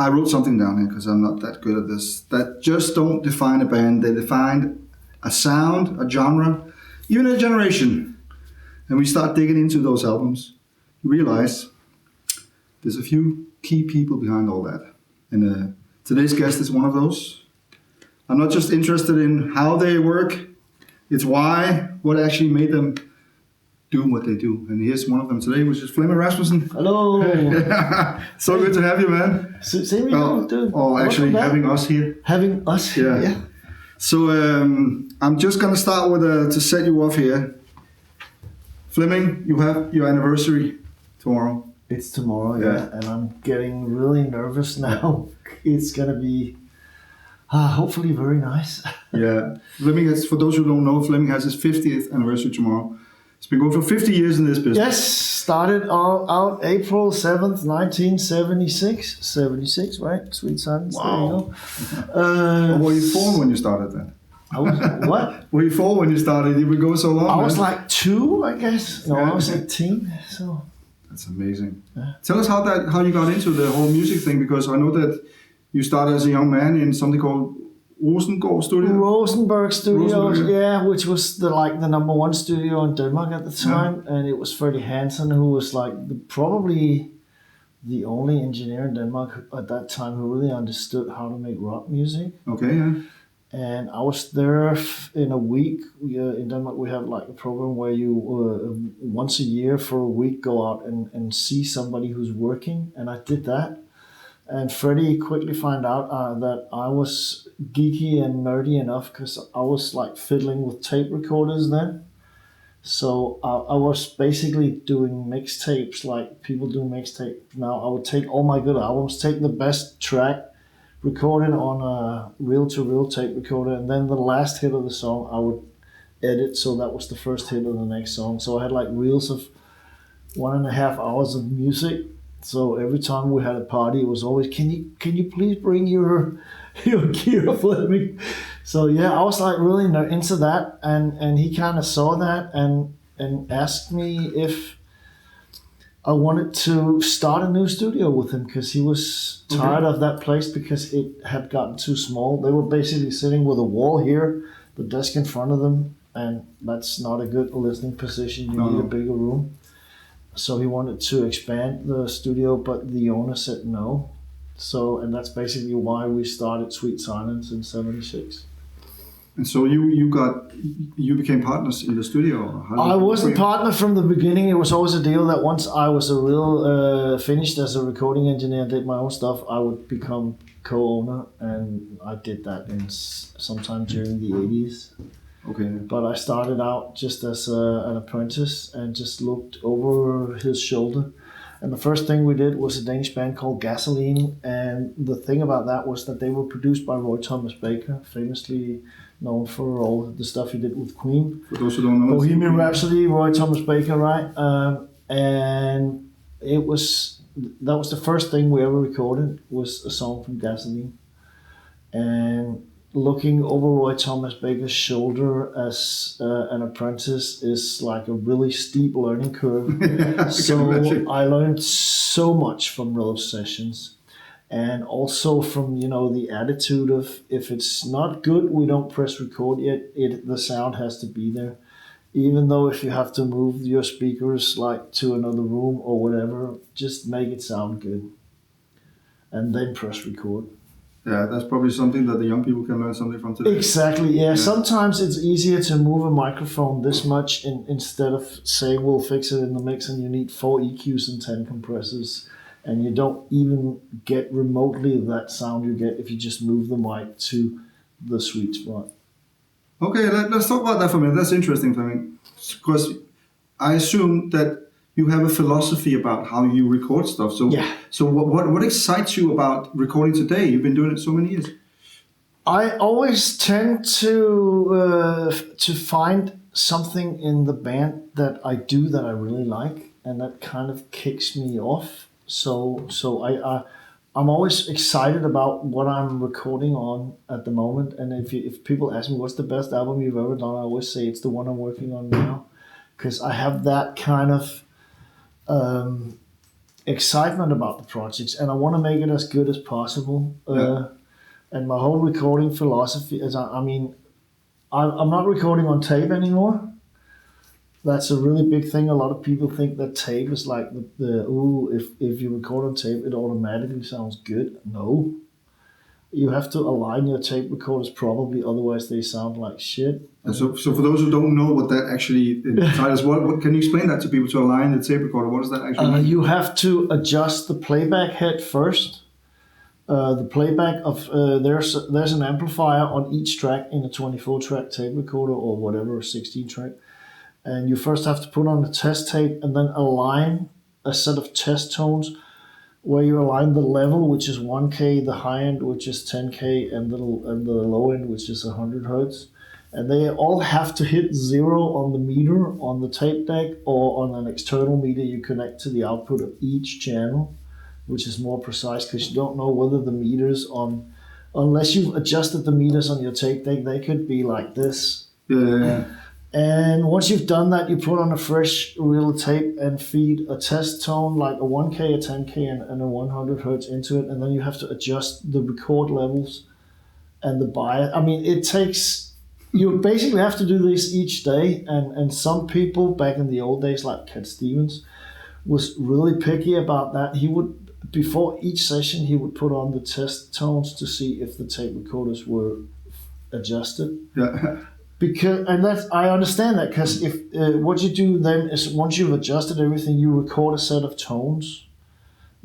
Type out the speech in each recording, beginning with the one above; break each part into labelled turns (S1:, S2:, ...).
S1: I wrote something down here because I'm not that good at this. That just don't define a band. They define a sound, a genre, even a generation. And we start digging into those albums, you realize there's a few key people behind all that. And today's guest is one of those. I'm not just interested in how they work, it's why, what actually made them do what they do. And here's one of them today, which is Flemming Rasmussen.
S2: Hello.
S1: So good to have you, man.
S2: Same here, dude.
S1: Actually having us here.
S2: Having us here, yeah.
S1: So I'm just going to start with to set you off here. Fleming, you have your anniversary tomorrow.
S2: It's tomorrow, yeah. And I'm getting really nervous now. It's going to be hopefully very nice.
S1: Yeah. Fleming has, for those who don't know, Fleming has his 50th anniversary tomorrow. It's been going for 50 years in this business.
S2: Yes, started out April 7th, 1976. 76, right? Sweet Sons,
S1: wow.
S2: There you go.
S1: Were you 4 when you started then?
S2: I was, what?
S1: Were you 4 when you started? You would go so long?
S2: I was like 2, I guess. No, I was 18, so...
S1: That's amazing. Yeah. Tell us how you got into the whole music thing, because I know that you started as a young man in something called Rosenborg Studio?
S2: Rosenborg Studios, yeah, which was the number 1 studio in Denmark at the time, and it was Freddie Hansen, who was probably the only engineer in Denmark at that time who really understood how to make rock music.
S1: Okay, yeah.
S2: And I was there in a week. In Denmark, we have a program where you once a year for a week go out and see somebody who's working, and I did that. And Freddie quickly found out that I was geeky and nerdy enough because I was fiddling with tape recorders then. So I was basically doing mixtapes like people do mixtape now. I would take all my good albums, take the best track, record it on a reel-to-reel tape recorder, and then the last hit of the song I would edit so that was the first hit of the next song. So I had reels of 1.5 hours of music. So every time we had a party, it was always, can you please bring your gear, Fleming? So yeah, I was really into that, and he kind of saw that and asked me if I wanted to start a new studio with him because he was tired of that place because it had gotten too small. They were basically sitting with a wall here, the desk in front of them, and that's not a good listening position. You need a bigger room. So he wanted to expand the studio, but the owner said no. And that's basically why we started Sweet Silence in 76.
S1: And so you became partners in the studio?
S2: I wasn't partner from the beginning. It was always a deal that once I was finished as a recording engineer and did my own stuff, I would become co-owner, and I did that sometime during the 80s.
S1: Okay.
S2: But I started out just as an apprentice and just looked over his shoulder. And the first thing we did was a Danish band called Gasoline. And the thing about that was that they were produced by Roy Thomas Baker, famously known for all the stuff he did with Queen.
S1: For those who don't know,
S2: Bohemian Rhapsody, Roy Thomas Baker, right? And that was the first thing we ever recorded, was a song from Gasoline. And looking over Roy Thomas Baker's shoulder as an apprentice is a really steep learning curve. So I learned so much from those sessions, and also from the attitude of, if it's not good, we don't press record yet. The sound has to be there, even though if you have to move your speakers to another room or whatever, just make it sound good, and then press record.
S1: Yeah, that's probably something that the young people can learn something from today.
S2: Exactly, yeah. Sometimes it's easier to move a microphone this much instead of saying we'll fix it in the mix and you need 4 EQs and 10 compressors, and you don't even get remotely that sound you get if you just move the mic to the sweet spot. Okay,
S1: let's talk about that for a minute. That's interesting for me, because I assume that you have a philosophy about how you record stuff. So,
S2: yeah.
S1: So what excites you about recording today? You've been doing it so many years.
S2: I always tend to find something in the band that I do that I really like, and that kind of kicks me off. So I'm always excited about what I'm recording on at the moment. And if people ask me what's the best album you've ever done, I always say it's the one I'm working on now, because I have that kind of excitement about the projects, and I want to make it as good as possible. And my whole recording philosophy is, I'm not recording on tape anymore. That's a really big thing. A lot of people think that tape is like if you record on tape, it automatically sounds good. No. You have to align your tape recorders properly, otherwise they sound like shit.
S1: So for those who don't know what that actually entails, what can you explain that to people, to align the tape recorder? What does that actually mean?
S2: You have to adjust the playback head first. The playback of there's an amplifier on each track in a 24-track tape recorder or whatever, 16-track. And you first have to put on the test tape and then align a set of test tones where you align the level, which is 1K, the high end, which is 10K, and the low end, which is 100 hertz. And they all have to hit 0 on the meter on the tape deck or on an external meter you connect to the output of each channel, which is more precise because you don't know whether the meters unless you've adjusted the meters on your tape deck, they could be like this.
S1: Yeah.
S2: And once you've done that, you put on a fresh reel of tape and feed a test tone like a 1K, a 10K, and a 100 hertz into it. And then you have to adjust the record levels and the bias. You basically have to do this each day. And some people back in the old days, like Cat Stevens, was really picky about that. Before each session, he would put on the test tones to see if the tape recorders were adjusted.
S1: Yeah.
S2: I understand that, because if what you do then is once you've adjusted everything, you record a set of tones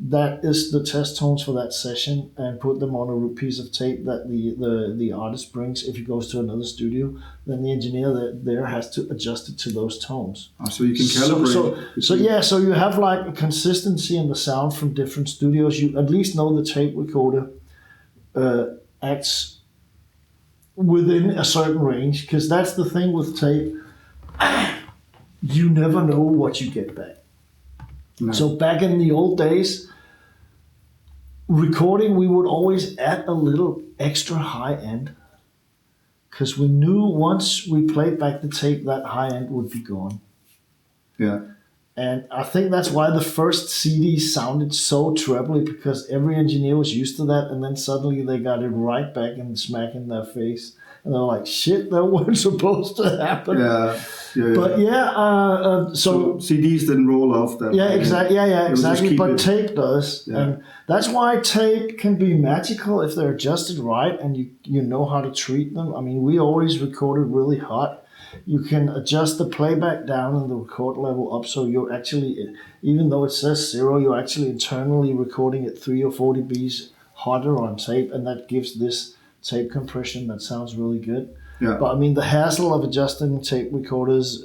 S2: that is the test tones for that session and put them on a piece of tape that the artist brings. If he goes to another studio, then the engineer there has to adjust it to those tones.
S1: So you can calibrate.
S2: So you have like a consistency in the sound from different studios. You at least know the tape recorder acts within a certain range, because that's the thing with tape. You never know what you get back. No. So back in the old days, recording, we would always add a little extra high end, because we knew once we played back the tape, that high end would be gone.
S1: Yeah.
S2: And I think that's why the first CD sounded so trebly, because every engineer was used to that, and then suddenly they got it right back and smack in their face. And they're like, shit, that wasn't supposed to happen.
S1: Yeah.
S2: But so
S1: CDs didn't roll off that.
S2: Yeah, exactly. Yeah, exactly. But
S1: it.
S2: Tape does. Yeah. And that's why tape can be magical if they're adjusted right and you know how to treat them. I mean, we always recorded really hot. You can adjust the playback down and the record level up, so you're actually, even though it says 0, you're actually internally recording at 3 or 4 dBs hotter on tape, and that gives this tape compression that sounds really good.
S1: Yeah.
S2: But I mean, the hassle of adjusting tape recorders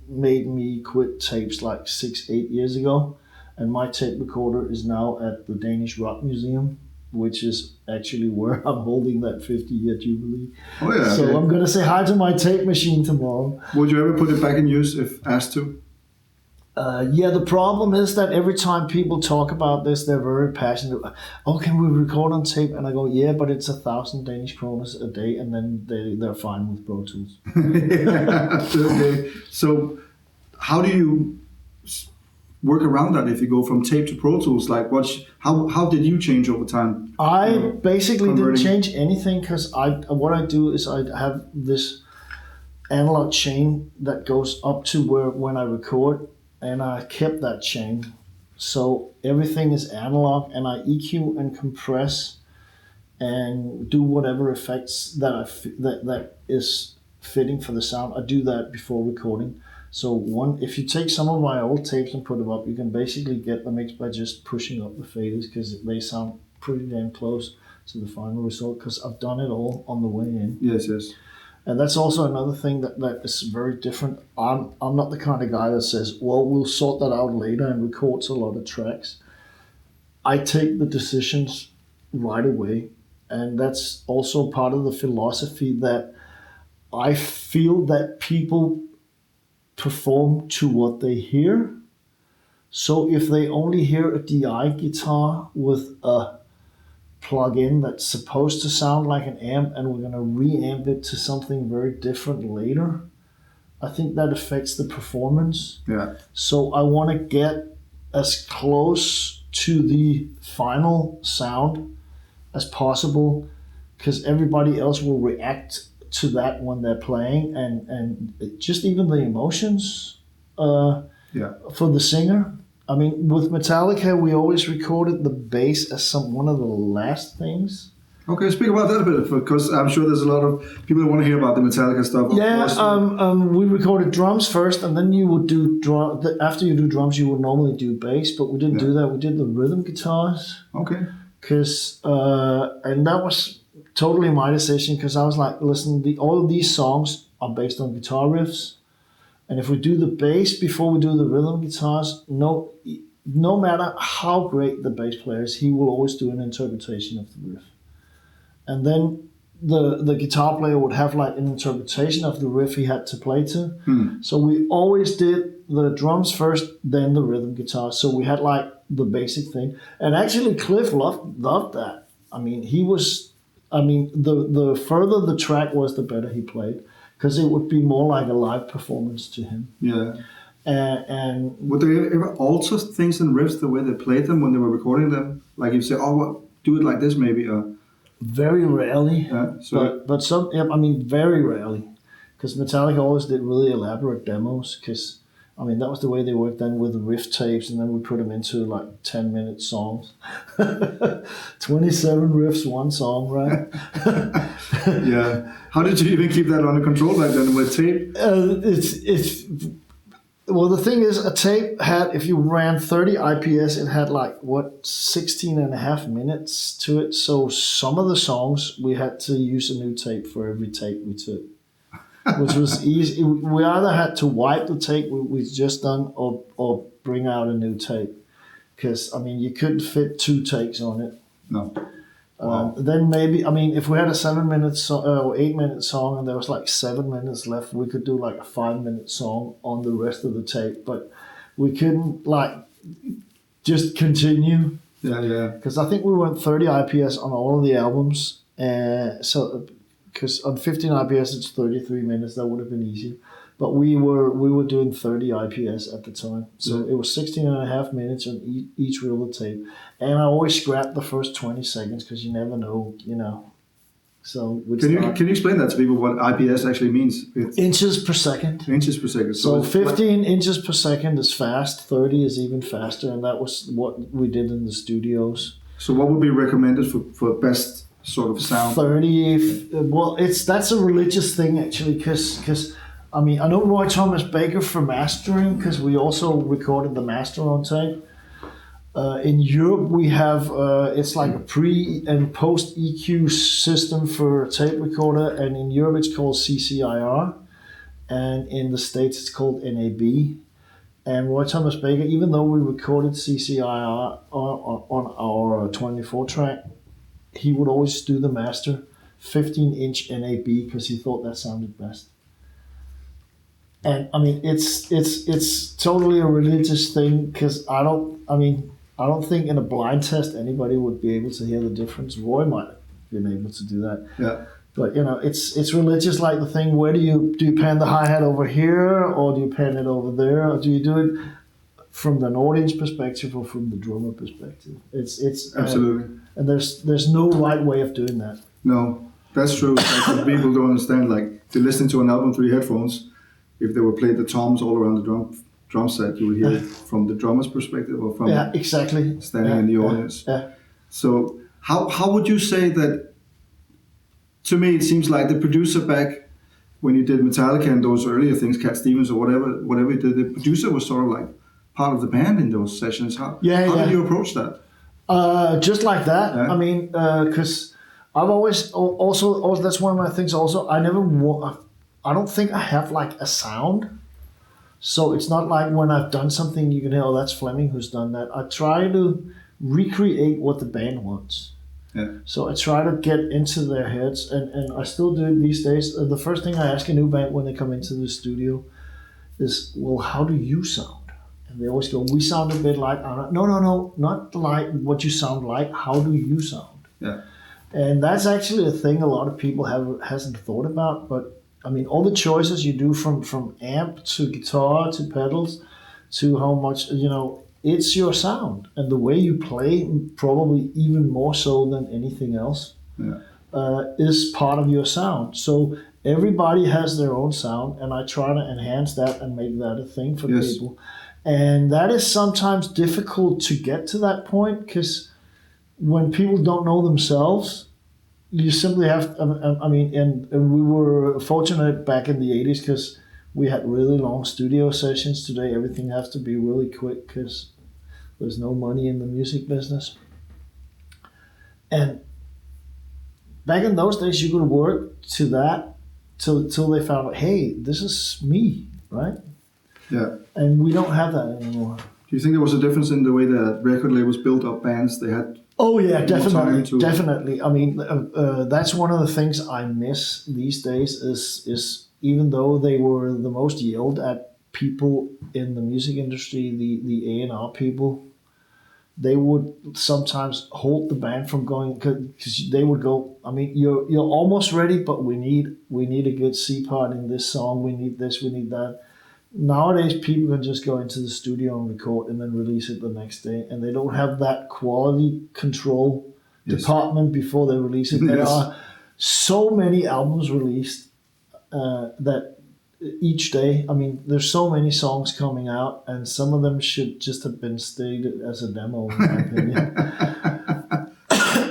S2: made me quit tapes like 6-8 years ago, and my tape recorder is now at the Danish Rock Museum, which is actually where I'm holding that 50-year jubilee.
S1: Oh yeah.
S2: So okay. I'm going to say hi to my tape machine tomorrow.
S1: Would you ever put it back in use if asked to?
S2: Yeah, the problem is that every time people talk about this, they're very passionate. Oh, can we record on tape? And I go, yeah, but it's 1,000 Danish kroner a day, and then they're fine with Pro Tools.
S1: Okay. So how do you work around that if you go from tape to Pro Tools? Like, how did you change over time?
S2: I basically didn't change anything, because what I do is I have this analog chain that goes up to when I record, and I kept that chain. So everything is analog, and I EQ and compress and do whatever effects that is fitting for the sound. I do that before recording. So if you take some of my old tapes and put them up, you can basically get the mix by just pushing up the faders, because they sound pretty damn close to the final result, because I've done it all on the way in.
S1: Yes.
S2: And that's also another thing that is very different. I'm not the kind of guy that says, well, we'll sort that out later and records a lot of tracks. I take the decisions right away. And that's also part of the philosophy that I feel that people perform to what they hear. So if they only hear a DI guitar with a plug-in that's supposed to sound like an amp, and we're going to reamp it to something very different later, I think that affects the performance.
S1: Yeah.
S2: So I want to get as close to the final sound as possible, because everybody else will react to that when they're playing, and just even the emotions for the singer. I mean, with Metallica, we always recorded the bass as one of the last things.
S1: Okay, speak about that a bit, because I'm sure there's a lot of people that want to hear about the Metallica stuff.
S2: We recorded drums first, and then you would do after you do drums, you would normally do bass, but we didn't do that. We did the rhythm guitars.
S1: Okay.
S2: And that was totally my decision, because I was like, listen, all of these songs are based on guitar riffs, and if we do the bass before we do the rhythm guitars, no matter how great the bass player is, he will always do an interpretation of the riff. And then the guitar player would have like an interpretation of the riff he had to play to. So we always did the drums first, then the rhythm guitar. So we had like the basic thing. And actually Cliff loved that. I mean, the further the track was, the better he played, because it would be more like a live performance to him.
S1: Yeah.
S2: And
S1: would they ever alter things in riffs the way they played them when they were recording them? Like you say, do it like this maybe, or...
S2: Very rarely, but some. I mean, very rarely, because Metallica always did really elaborate demos. Because I mean, that was the way they worked then, with the riff tapes, and then we put them into like 10-minute songs. 27 riffs, one song, right?
S1: Yeah. How did you even keep that under control back then with tape?
S2: Well, the thing is, a tape had, if you ran 30 IPS, it had 16 and a half minutes to it. So some of the songs, we had to use a new tape for every take we took, which was easy. We either had to wipe the tape we'd just done, or bring out a new tape. Because, I mean, you couldn't fit 2 takes on it.
S1: No. Wow.
S2: Then maybe, I mean, if we had a 7-minute or 8-minute song and there was 7 minutes left, we could do a 5-minute song on the rest of the tape, but we couldn't just continue.
S1: Yeah.
S2: Because I think we went 30 IPS on all of the albums, because on 15 IPS it's 33 minutes. That would have been easy, but we were doing 30 IPS at the time, so it was 16 and a half minutes on each reel of tape. And I always scrapped the first 20 seconds, because you never know, So
S1: can you explain that to people, what IPS actually means?
S2: Inches per second.
S1: Inches per second.
S2: So 15 inches per second is fast. 30 is even faster, and that was what we did in the studios.
S1: So what would be recommended for best sort of sound?
S2: 30. That's a religious thing actually, because I mean, I know Roy Thomas Baker for mastering, because we also recorded the master on tape. In Europe, we have it's like a pre and post EQ system for a tape recorder, and in Europe it's called CCIR, and in the States it's called NAB. And Roy Thomas Baker, even though we recorded CCIR on our 24 track, he would always do the master 15-inch NAB, because he thought that sounded best. And I mean, it's totally a religious thing, because I don't think in a blind test anybody would be able to hear the difference. Roy might have been able to do that.
S1: Yeah.
S2: But it's religious, like the thing. Where do you pan the hi-hat over here, or do you pan it over there, or do you do it from an audience perspective or from the drummer perspective? It's
S1: absolutely.
S2: And there's no right way of doing that.
S1: No, that's true. Like, people don't understand. Like, to listen to an album through headphones, if they were played the toms all around the drum set, you would hear it from the drummer's perspective, or from
S2: exactly
S1: standing in the audience.
S2: Yeah.
S1: So how would you say that? To me, it seems like the producer back when you did Metallica and those earlier things, Cat Stevens or whatever you did, the producer was sort of like part of the band in those sessions. How did you approach that?
S2: Just like that.
S1: Yeah.
S2: I mean, because I've always also that's one of my things. Also, I don't think I have a sound. So it's not like when I've done something you can hear, oh, that's Flemming who's done that. I try to recreate what the band wants.
S1: Yeah.
S2: So I try to get into their heads, and I still do it these days. The first thing I ask a new band when they come into the studio is, well, how do you sound? And they always go, we sound a bit like, no, not like what you sound like. How do you sound?
S1: Yeah.
S2: And that's actually a thing a lot of people hasn't thought about, but I mean, all the choices you do from amp to guitar to pedals to how much, it's your sound, and the way you play, probably even more so than anything else, is part of your sound. So everybody has their own sound, and I try to enhance that and make that a thing for people. And that is sometimes difficult to get to that point, because when people don't know themselves, you simply have to, I mean, and we were fortunate back in the 80s because we had really long studio sessions. Today, everything has to be really quick because there's no money in the music business. And back in those days, you could work to that till they found out, hey, this is me, right?
S1: Yeah.
S2: And we don't have that anymore.
S1: Do you think there was a difference in the way that record labels built up bands? They had.
S2: Oh yeah, definitely. I mean, that's one of the things I miss these days. Is even though they were the most yelled at people in the music industry, the A&R people, they would sometimes hold the band from going, because they would go, I mean, you're almost ready, but we need a good C part in this song. We need this. We need that. Nowadays, people can just go into the studio and record and then release it the next day, and they don't have that quality control department before they release it. There are so many albums released that each day, I mean, there's so many songs coming out, and some of them should just have been stayed as a demo, in my opinion.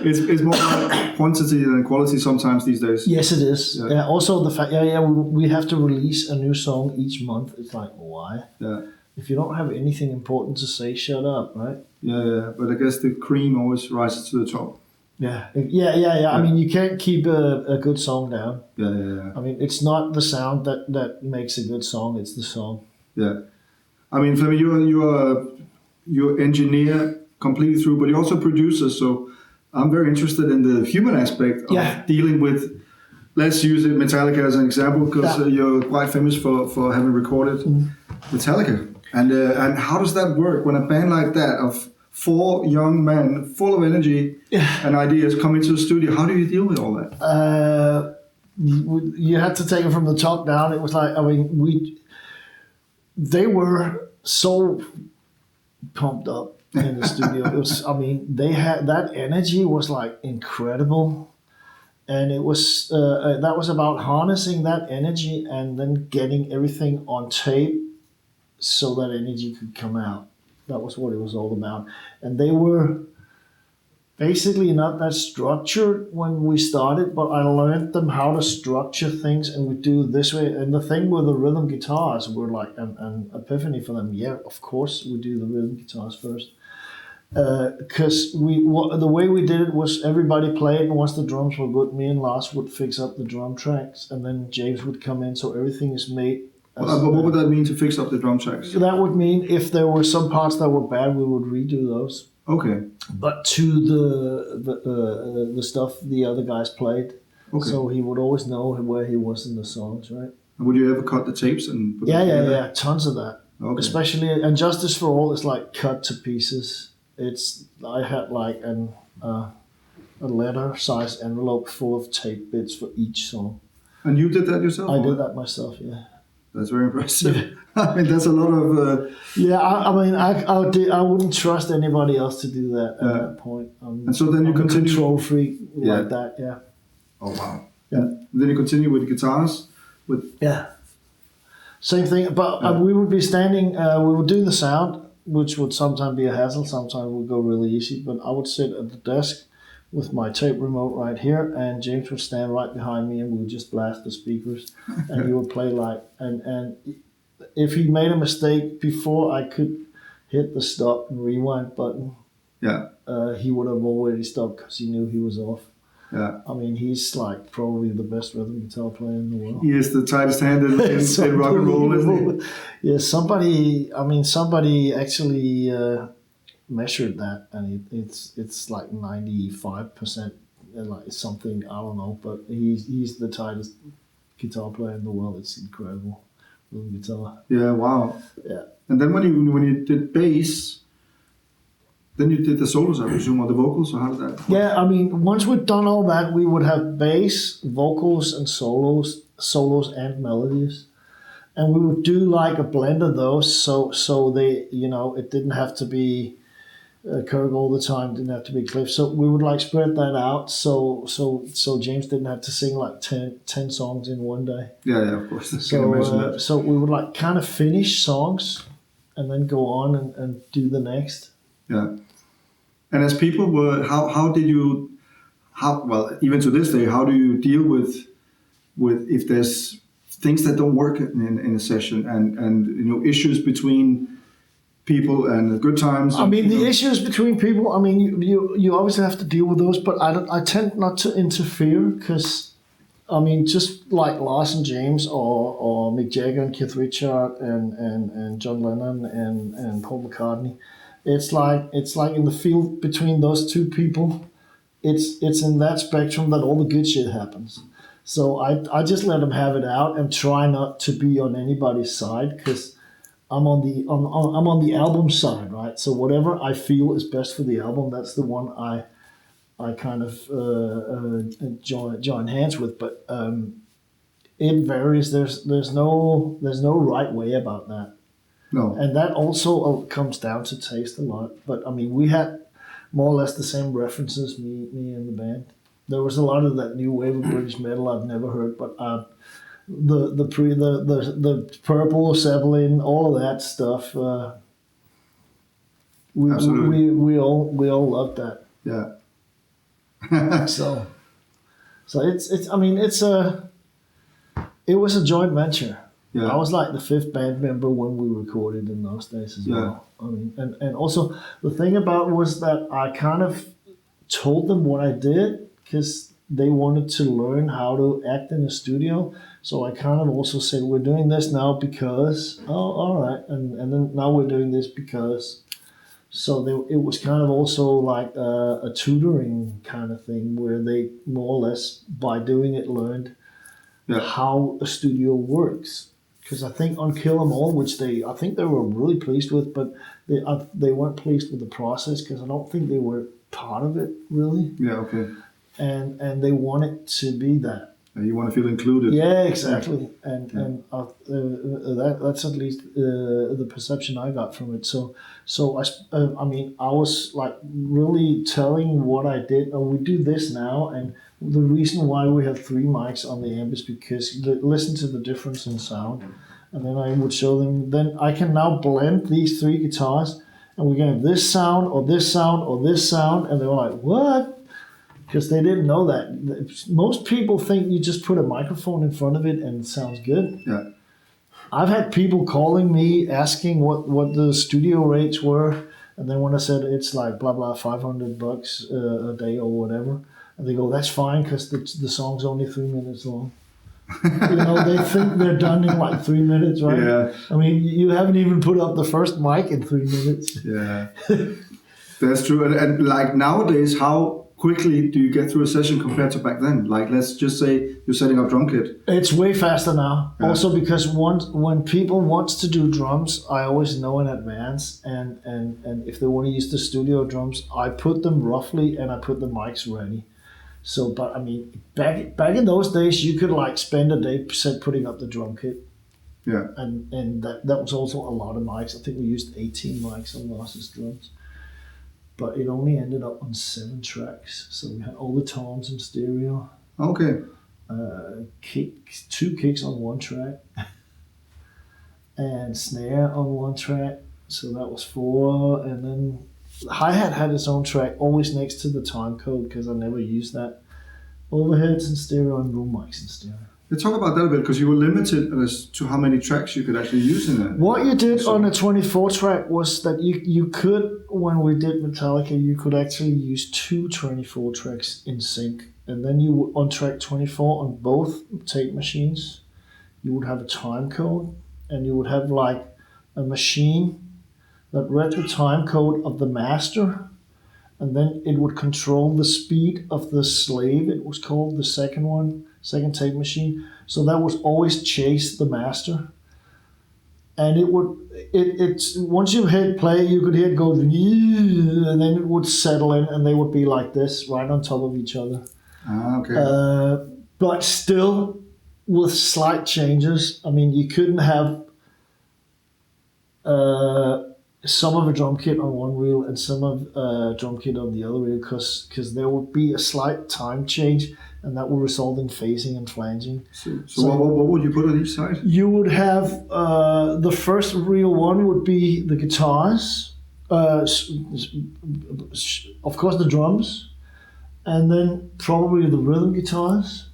S1: It's more like quantity than quality sometimes these days.
S2: Yes, it is. Yeah. Also, the fact, we have to release a new song each month. It's like, why?
S1: Yeah.
S2: If you don't have anything important to say, shut up, right?
S1: Yeah. But I guess the cream always rises to the top.
S2: Yeah. I mean, you can't keep a good song down.
S1: Yeah.
S2: I mean, it's not the sound that makes a good song. It's the song.
S1: Yeah. I mean, Flemming, you're engineer completely through, but you're also producer, so I'm very interested in the human aspect of dealing with, let's use it, Metallica as an example, because you're quite famous for having recorded Metallica. And how does that work when a band like that of 4 young men full of energy and ideas come into the studio? How do you deal with all that?
S2: You had to take it from the top down. It was like, I mean, they were so pumped up in the studio. It was, I mean, they had that energy was like incredible, and it was that was about harnessing that energy and then getting everything on tape so that energy could come out. That was what it was all about. And they were basically not that structured when we started, but I learned them how to structure things, and we do it this way. And the thing with the rhythm guitars were like an epiphany for them. Yeah, of course we do the rhythm guitars first. Because the way we did it was everybody played, and once the drums were good, me and Lars would fix up the drum tracks, and then James would come in, so everything is made.
S1: But what would that mean to fix up the drum tracks?
S2: That would mean if there were some parts that were bad, we would redo those.
S1: Okay.
S2: But to the stuff the other guys played, so he would always know where he was in the songs, right?
S1: And would you ever cut the tapes and put
S2: Yeah, tons of that.
S1: Okay.
S2: Especially, and Justice for All is like cut to pieces. I had like a letter-sized envelope full of tape bits for each song.
S1: And you did that yourself?
S2: I did that myself, yeah.
S1: That's very impressive. I mean, that's a lot of...
S2: I mean, I wouldn't trust anybody else to do that at that point.
S1: And so then you continue...
S2: a control freak like that, yeah.
S1: Oh, wow.
S2: Yeah.
S1: And then you continue with guitars?
S2: Yeah. Same thing, but we would be standing, we would do the sound, which would sometimes be a hassle, sometimes would go really easy, but I would sit at the desk with my tape remote right here, and James would stand right behind me, and we would just blast the speakers, and he would play like, and if he made a mistake before I could hit the stop and rewind button, he would have already stopped because he knew he was off.
S1: Yeah.
S2: I mean, he's like probably the best rhythm guitar player in the world.
S1: He is the tightest hand in rock and roll, isn't he?
S2: Yeah, somebody actually measured that, and it's like 95%, like something, I don't know, but he's the tightest guitar player in the world. It's incredible, rhythm guitar.
S1: Yeah, wow.
S2: Yeah.
S1: And then when you did bass, then you did the solos, I presume, or the vocals, or how did that work?
S2: Yeah, I mean, once we'd done all that, we would have bass, vocals, and solos and melodies. and we would do like a blend of those, so they, it didn't have to be Kirk all the time, didn't have to be Cliff. So we would like spread that out, so James didn't have to sing like 10 songs in one day.
S1: Yeah, of course.
S2: So we would like kind of finish songs, and then go on and do the next.
S1: Yeah, and as people were, even to this day, how do you deal with if there's things that don't work in a session, and issues between people and good times?
S2: I mean, the issues between people, I mean, you obviously have to deal with those, but I tend not to interfere, because, I mean, just like Lars and James, or Mick Jagger and Keith Richards and John Lennon and Paul McCartney, it's like in the field between those two people, it's in that spectrum that all the good shit happens. So I just let them have it out and try not to be on anybody's side, because I'm on the album side, right? So whatever I feel is best for the album, that's the one I kind of join hands with. But it varies. There's no right way about that.
S1: No.
S2: And that also comes down to taste a lot. But I mean, we had more or less the same references, me and the band. There was a lot of that new wave of British metal I've never heard, but the Purple, Zeppelin, all of that stuff. We all loved that.
S1: Yeah.
S2: so it's I mean it was a joint venture.
S1: Yeah.
S2: I was like the fifth band member when we recorded in those days as well. I mean, and also the thing about was that I kind of told them what I did, because they wanted to learn how to act in the studio. So I kind of also said, we're doing this now because, all right. And then now we're doing this because. So it was kind of also like a tutoring kind of thing, where they more or less, by doing it, learned how a studio works. Because I think on Kill 'Em All, which I think they were really pleased with, but they weren't pleased with the process, because I don't think they were part of it really.
S1: Yeah, okay.
S2: And they want it to be that.
S1: You want to feel included.
S2: Yeah, exactly. And that's at least the perception I got from it. So I mean, I was like really telling what I did. Oh, we do this now, and the reason why we have 3 mics on the amp is because listen to the difference in sound. And then I would show them. Then I can now blend these 3 guitars, and we're gonna have this sound or this sound or this sound, and they were like, "What?" Because they didn't know that. Most people think you just put a microphone in front of it and it sounds good.
S1: Yeah.
S2: I've had people calling me asking what the studio rates were, and then when I said it's like blah blah $500 a day or whatever, and they go, "That's fine, because the song's only 3 minutes long." They think they're done in like 3 minutes, right?
S1: Yeah.
S2: I mean, you haven't even put up the first mic in 3 minutes.
S1: Yeah. That's true. And like nowadays, how quickly do you get through a session compared to back then? Like, let's just say you're setting up drum kit.
S2: It's way faster now. Yeah. Also, because when people want to do drums, I always know in advance, and if they want to use the studio drums, I put them roughly, and I put the mics ready. So, but I mean, back in those days, you could like spend a day putting up the drum kit.
S1: Yeah.
S2: And that was also a lot of mics. I think we used 18 mics on Lars's drums. But it only ended up on 7 tracks. So we had all the toms in stereo.
S1: Okay.
S2: 2 kicks on 1 track. And snare on 1 track. So that was 4. And then the hi-hat had its own track, always next to the time code, because I never used that. Overheads in stereo and room mics in stereo.
S1: Let's talk about that a bit, because you were limited as to how many tracks you could actually use in it.
S2: What you did on a 24 track was that you could, when we did Metallica, you could actually use 2 24 tracks in sync. And then you would, on track 24 on both tape machines, you would have a time code, and you would have like a machine that read the time code of the master, and then it would control the speed of the slave, it was called, the second tape machine. So that would always chase the master. And it's once you hit play, you could hear it go, and then it would settle in, and they would be like this, right on top of each other.
S1: Okay.
S2: But still, with slight changes. I mean, you couldn't have some of a drum kit on one reel and some of a drum kit on the other reel, because there would be a slight time change, and that would result in phasing and flanging.
S1: So what would you put on each side?
S2: You would have the first reel one would be the guitars, of course the drums, and then probably the rhythm guitars,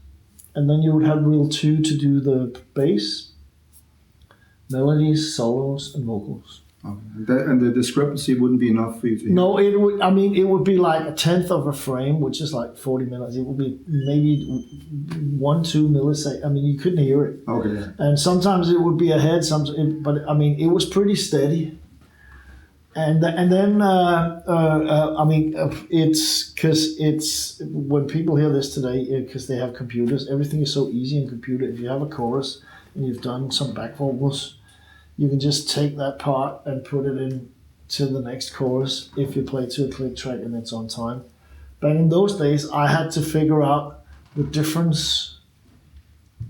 S2: and then you would have reel 2 to do the bass, melodies, solos, and vocals.
S1: Okay. And the discrepancy wouldn't be enough for you to hear?
S2: No, it would. I mean, it would be like a tenth of a frame, which is like 40 minutes. It would be maybe 1-2 milliseconds. I mean, you couldn't hear it.
S1: Okay. Yeah.
S2: And sometimes it would be ahead. But I mean, it was pretty steady. And then I mean, it's because it's when people hear this today, because they have computers, everything is so easy in computer. If you have a chorus and you've done some back vocals, you can just take that part and put it in to the next chorus if you play to a click track and it's on time. But in those days, I had to figure out the difference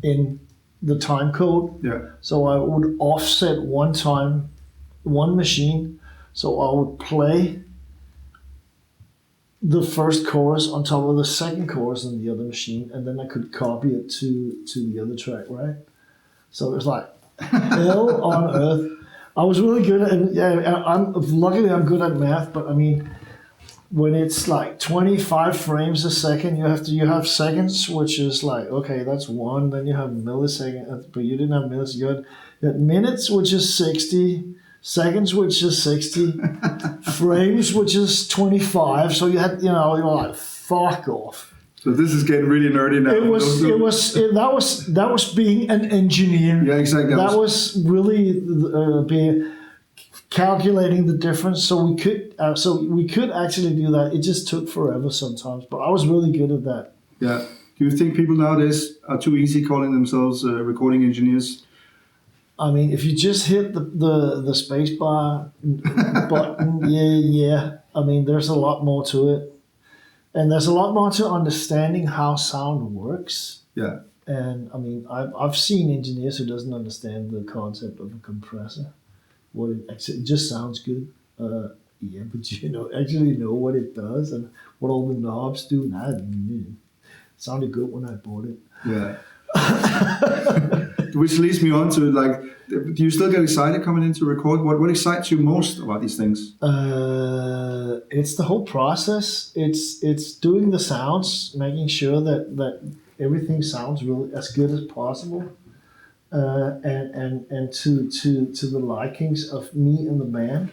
S2: in the time code.
S1: Yeah.
S2: So I would offset one machine. So I would play the first chorus on top of the second chorus on the other machine, and then I could copy it to the other track, right? So it was like hell on earth. I was really good at, luckily I'm good at math, but I mean, when it's like 25 frames a second, you have seconds, which is like, okay, that's 1, then you have milliseconds, but you didn't have milliseconds, you had minutes, which is 60, seconds, which is 60, frames, which is 25, so you were like, fuck off.
S1: So this is getting really nerdy now.
S2: That was being an engineer.
S1: Yeah, exactly.
S2: That was really being calculating the difference. So we could actually do that. It just took forever sometimes, but I was really good at that.
S1: Yeah. Do you think people nowadays are too easy calling themselves recording engineers?
S2: I mean, if you just hit the space bar button, yeah. I mean, there's a lot more to it. And there's a lot more to understanding how sound works.
S1: Yeah.
S2: And I mean, I've seen engineers who doesn't understand the concept of a compressor. It just sounds good. Yeah, but actually know what it does and what all the knobs do. It sounded good when I bought it.
S1: Yeah. Which leads me on to do you still get excited coming in to record? What excites you most about these things?
S2: It's the whole process. It's doing the sounds, making sure that everything sounds really as good as possible, and to the likings of me and the band.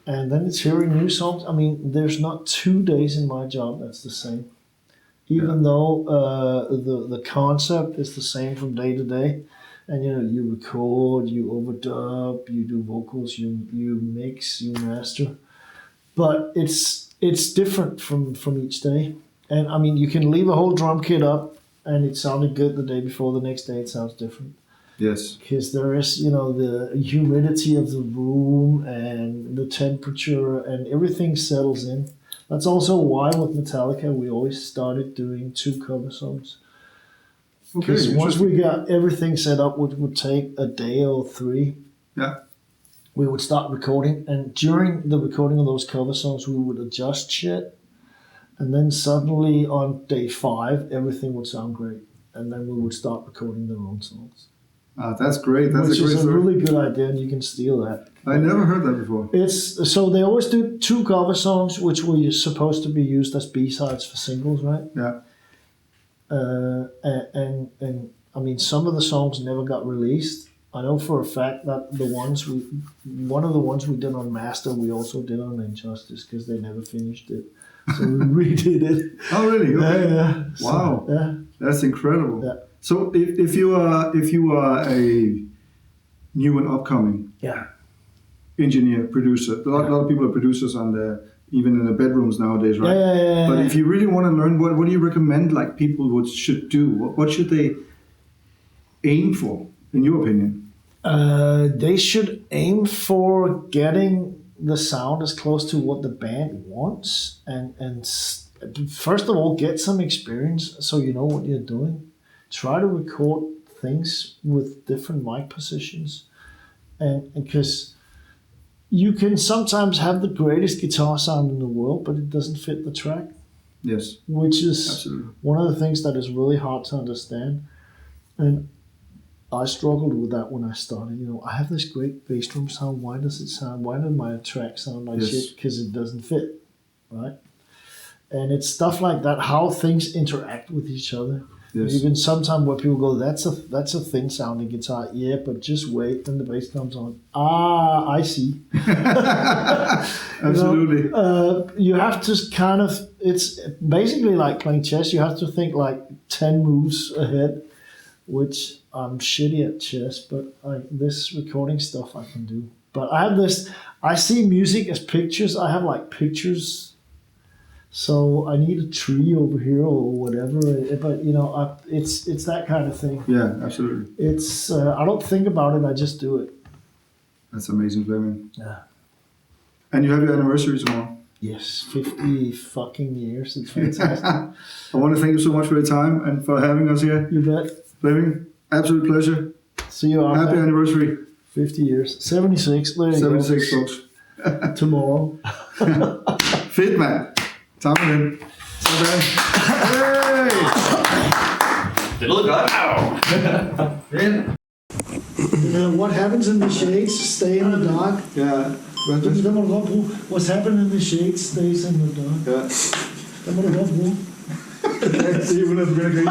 S2: And then it's hearing new songs. I mean, there's not 2 days in my job that's the same. Even though the concept is the same from day to day, and you record, you overdub, you do vocals, you mix, you master, but it's different from each day. And I mean, you can leave a whole drum kit up, and it sounded good the day before. The next day, it sounds different.
S1: Yes,
S2: because there is the humidity of the room and the temperature, and everything settles in. That's also why with Metallica we always started doing 2 cover songs. Because once we got everything set up, which would take a day or 3, we would start recording. And during the recording of those cover songs, we would adjust shit. And then suddenly on day 5, everything would sound great. And then we would start recording their own songs.
S1: That's great. That's
S2: Which
S1: a great
S2: is a
S1: story.
S2: really good idea, and you can steal that.
S1: I never heard that before.
S2: So they always do 2 cover songs, which were supposed to be used as B-sides for singles, right?
S1: Yeah.
S2: And I mean, some of the songs never got released. I know for a fact that one of the ones we did on Master, we also did on Injustice because they never finished it. So we redid it.
S1: Oh, really? Okay.
S2: Yeah.
S1: Wow.
S2: So, yeah.
S1: That's incredible.
S2: Yeah.
S1: So if you are a new and upcoming engineer, producer, a lot of people are producers even in the bedrooms nowadays, right?
S2: Yeah.
S1: But if you really want to learn, what do you recommend people should do? What should they aim for, in your opinion?
S2: They should aim for getting the sound as close to what the band wants, and first of all, get some experience so you know what you're doing. try to record things with different mic positions, and because you can sometimes have the greatest guitar sound in the world, but it doesn't fit the track.
S1: Yes.
S2: Which is
S1: Absolutely.
S2: one of the things that is really hard to understand. And I struggled with that when I started. I have this great bass drum sound. Why does my track sound like shit? Because it doesn't fit, right? And it's stuff like that, how things interact with each other.
S1: Yes.
S2: Even sometimes where people go, that's a thin sounding guitar. Yeah, but just wait, then the bass comes on. I see.
S1: Absolutely.
S2: You have to kind of, it's basically like playing chess. You have to think like 10 moves ahead, which I'm shitty at chess, but this recording stuff I can do. But I see music as pictures. I have like pictures. So I need a tree over here or whatever, but it's that kind of thing.
S1: Yeah, absolutely.
S2: It's I don't think about it, I just do it.
S1: That's amazing, Flemming.
S2: Yeah.
S1: And you have your anniversary tomorrow.
S2: Yes, 50 fucking years. It's fantastic.
S1: I want to thank you so much for your time and for having us here.
S2: You bet.
S1: Flemming, absolute pleasure.
S2: See you out
S1: Happy
S2: there.
S1: Anniversary.
S2: 50 years. 76. There you
S1: 76,
S2: go.
S1: folks.
S2: Tomorrow.
S1: Fedt, mand. Tak for den. Sådan. Hey!
S3: Det lød godt.
S2: What happens in the shades stay in the dark.
S1: Ja.
S2: Den må du godt bruge. What's happening in the shades stays in the dark.
S1: Ja.
S2: Den må du godt bruge.
S1: Jeg kan ikke se, hvordan du begynder at grine.